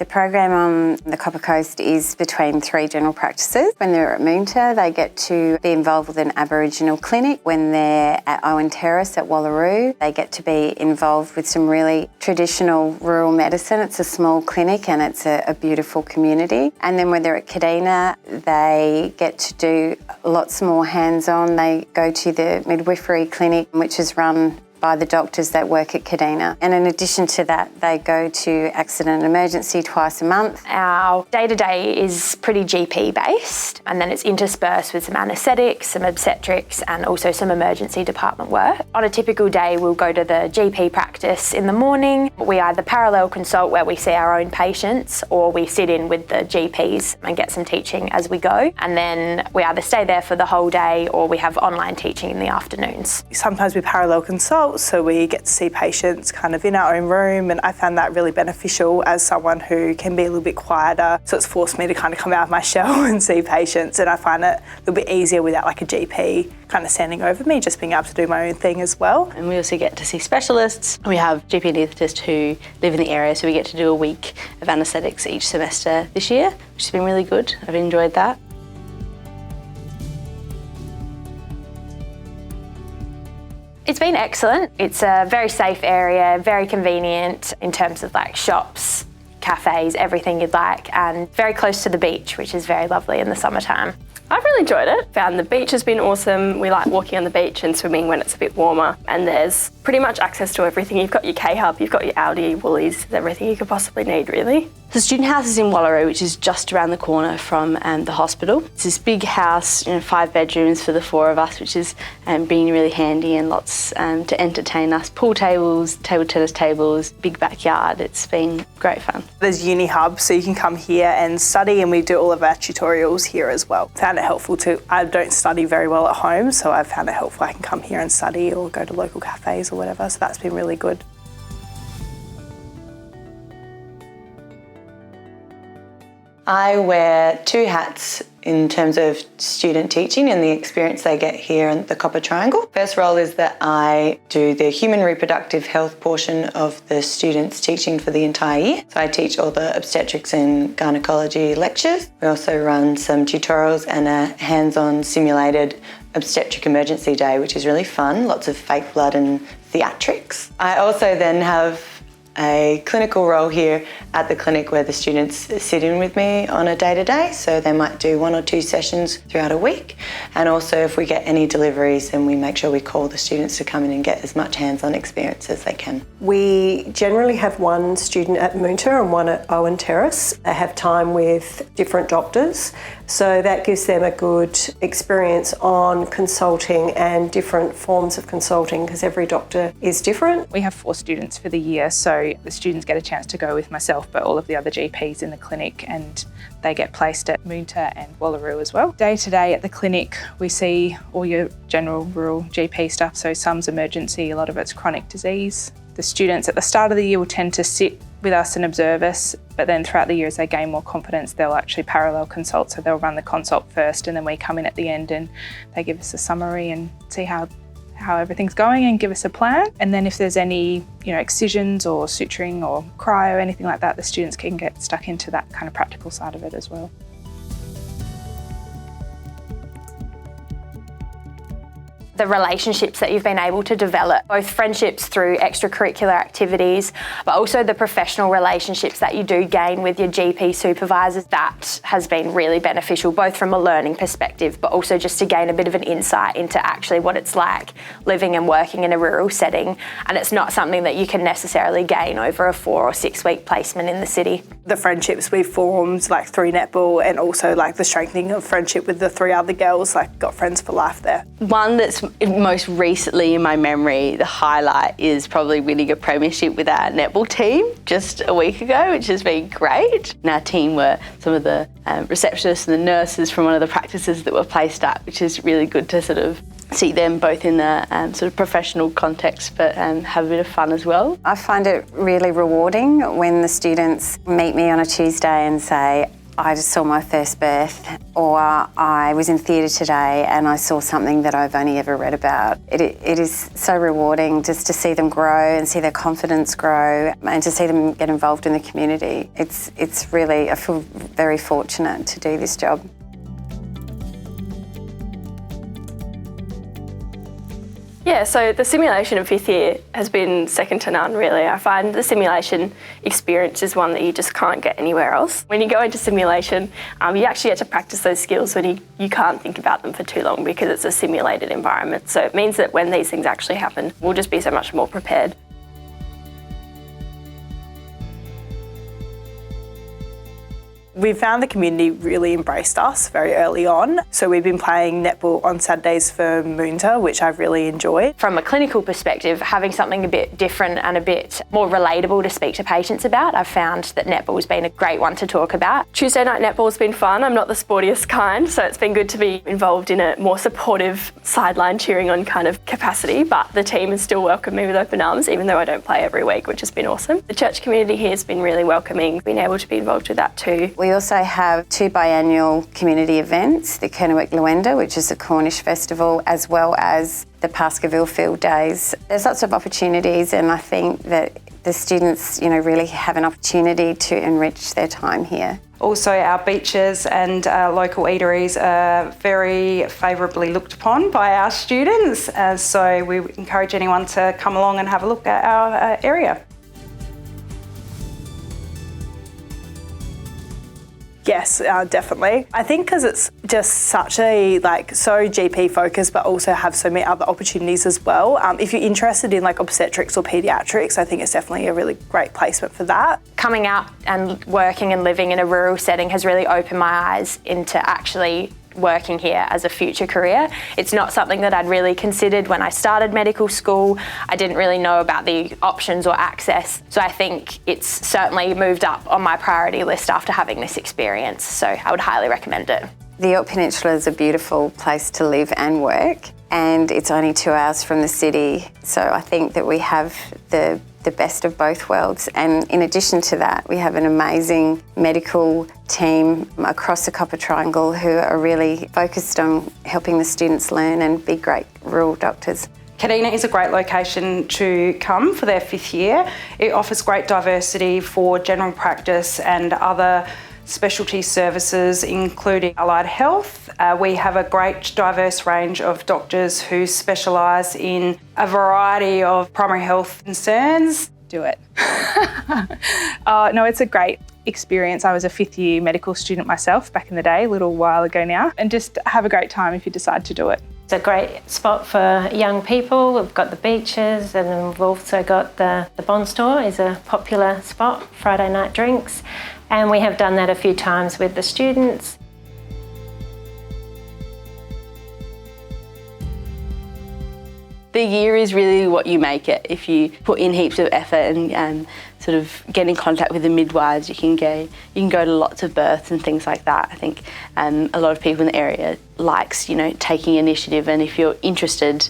The program on the Copper Coast is between 3 general practices. When they're at Moonta, they get to be involved with an Aboriginal clinic. When they're at Owen Terrace at Wallaroo, they get to be involved with some really traditional rural medicine. It's a small clinic and it's a beautiful community. And then when they're at Kadina, they get to do lots more hands-on. They go to the midwifery clinic, which is run by the doctors that work at Kadina. And in addition to that, they go to accident and emergency twice a month. Our day-to-day is pretty GP-based, and then it's interspersed with some anaesthetics, some obstetrics, and also some emergency department work. On a typical day, we'll go to the GP practice in the morning. We either parallel consult where we see our own patients, or we sit in with the GPs and get some teaching as we go. And then we either stay there for the whole day, or we have online teaching in the afternoons. Sometimes we parallel consult, so we get to see patients kind of in our own room, and I found that really beneficial as someone who can be a little bit quieter. So it's forced me to kind of come out of my shell and see patients, and I find it a little bit easier without like a GP kind of standing over me, just being able to do my own thing as well. And we also get to see specialists. We have GP anaesthetists who live in the area, so we get to do a week of anaesthetics each semester this year, which has been really good. I've enjoyed that. It's been excellent. It's a very safe area, very convenient in terms of like shops, cafes, everything you'd like, and very close to the beach, which is very lovely in the summertime. I've really enjoyed it. Found the beach has been awesome. We like walking on the beach and swimming when it's a bit warmer. And there's pretty much access to everything. You've got your K-Hub, you've got your Aldi, Woolies, everything you could possibly need, really. The student house is in Wallaroo, which is just around the corner from the hospital. It's this big house, 5 bedrooms for the 4 of us, which has been really handy, and lots to entertain us. Pool tables, table tennis tables, big backyard. It's been great fun. There's Uni Hub, so you can come here and study, and we do all of our tutorials here as well. Found it helpful too. I don't study very well at home, so I've found it helpful. I can come here and study or go to local cafes or whatever, so that's been really good. I wear 2 hats in terms of student teaching and the experience they get here in the Copper Triangle. First role is that I do the human reproductive health portion of the students' teaching for the entire year. So I teach all the obstetrics and gynecology lectures. We also run some tutorials and a hands-on simulated obstetric emergency day, which is really fun, lots of fake blood and theatrics. I also then have a clinical role here at the clinic where the students sit in with me on a day-to-day, so they might do 1 or 2 sessions throughout a week. And also if we get any deliveries, then we make sure we call the students to come in and get as much hands-on experience as they can. We generally have 1 student at Moonta and 1 at Owen Terrace. They have time with different doctors, so that gives them a good experience on consulting and different forms of consulting, because every doctor is different. We have 4 students for the year, so the students get a chance to go with myself, but all of the other GPs in the clinic, and they get placed at Moonta and Wallaroo as well. Day to day at the clinic, we see all your general rural GP stuff, so some's emergency, a lot of it's chronic disease. The students at the start of the year will tend to sit with us and observe us, but then throughout the year as they gain more confidence, they'll actually parallel consult, so they'll run the consult first and then we come in at the end and they give us a summary and see how everything's going and give us a plan. And then if there's any excisions or suturing or cryo or anything like that, the students can get stuck into that kind of practical side of it as well. The relationships that you've been able to develop, both friendships through extracurricular activities, but also the professional relationships that you do gain with your GP supervisors, that has been really beneficial, both from a learning perspective, but also just to gain a bit of an insight into actually what it's like living and working in a rural setting. And it's not something that you can necessarily gain over a 4 or 6 week placement in the city. The friendships we've formed, like through netball, and also like the strengthening of friendship with the 3 other girls, like got friends for life there. One that's most recently in my memory, the highlight is probably winning a premiership with our netball team just a week ago, which has been great. And our team were some of the receptionists and the nurses from one of the practices that were placed at, which is really good to sort of see them both in the sort of professional context, but have a bit of fun as well. I find it really rewarding when the students meet me on a Tuesday and say, I just saw my first birth, or I was in theatre today and I saw something that I've only ever read about. It is so rewarding just to see them grow and see their confidence grow and to see them get involved in the community. It's really, I feel very fortunate to do this job. Yeah, so the simulation in 5th year has been second to none, really. I find the simulation experience is one that you just can't get anywhere else. When you go into simulation, you actually get to practice those skills when you can't think about them for too long because it's a simulated environment. So it means that when these things actually happen, we'll just be so much more prepared. We found the community really embraced us very early on. So we've been playing netball on Saturdays for Moonta, which I've really enjoyed. From a clinical perspective, having something a bit different and a bit more relatable to speak to patients about, I've found that netball has been a great one to talk about. Tuesday night netball's been fun. I'm not the sportiest kind, so it's been good to be involved in a more supportive sideline cheering on kind of capacity, but the team has still welcomed me with open arms, even though I don't play every week, which has been awesome. The church community here has been really welcoming, been able to be involved with that too. We also have 2 biannual community events, the Kernuik Luenda, which is a Cornish festival, as well as the Pascaville Field Days. There's lots of opportunities, and I think that the students, really have an opportunity to enrich their time here. Also, our beaches and local eateries are very favourably looked upon by our students, so we encourage anyone to come along and have a look at our area. Yes, definitely. I think because it's just such a, so GP focused, but also have so many other opportunities as well. If you're interested in obstetrics or paediatrics, I think it's definitely a really great placement for that. Coming out and working and living in a rural setting has really opened my eyes into actually working here as a future career. It's not something that I'd really considered when I started medical school. I didn't really know about the options or access. So I think it's certainly moved up on my priority list after having this experience. So I would highly recommend it. The Yorke Peninsula is a beautiful place to live and work, and it's only 2 hours from the city. So I think that we have the best of both worlds. And in addition to that, we have an amazing medical team across the Copper Triangle who are really focused on helping the students learn and be great rural doctors. Kadina is a great location to come for their 5th year. It offers great diversity for general practice and other specialty services, including allied health. We have a great diverse range of doctors who specialise in a variety of primary health concerns. Do it. No, it's a great experience. I was a 5th year medical student myself back in the day, a little while ago now, and just have a great time if you decide to do it. It's a great spot for young people. We've got the beaches, and then we've also got the Bond Store is a popular spot, Friday night drinks, and we have done that a few times with the students. The year is really what you make it. If you put in heaps of effort and sort of get in contact with the midwives, you can go to lots of births and things like that. I think a lot of people in the area likes, taking initiative, and if you're interested,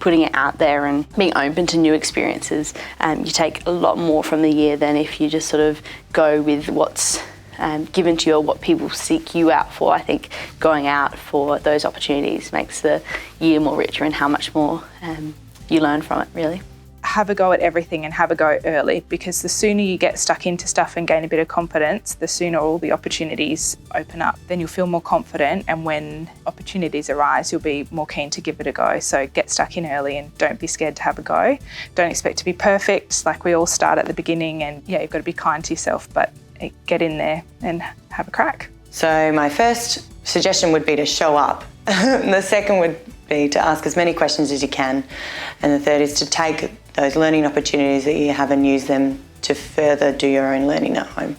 putting it out there and being open to new experiences, you take a lot more from the year than if you just sort of go with what's given to you or what people seek you out for. I think going out for those opportunities makes the year more richer and how much more you learn from it, really. Have a go at everything and have a go early, because the sooner you get stuck into stuff and gain a bit of confidence, the sooner all the opportunities open up. Then you'll feel more confident, and when opportunities arise, you'll be more keen to give it a go. So get stuck in early and don't be scared to have a go. Don't expect to be perfect, like we all start at the beginning, and you've got to be kind to yourself, but get in there and have a crack. So my first suggestion would be to show up. The second would be to ask as many questions as you can. And the third is to take those learning opportunities that you have and use them to further do your own learning at home.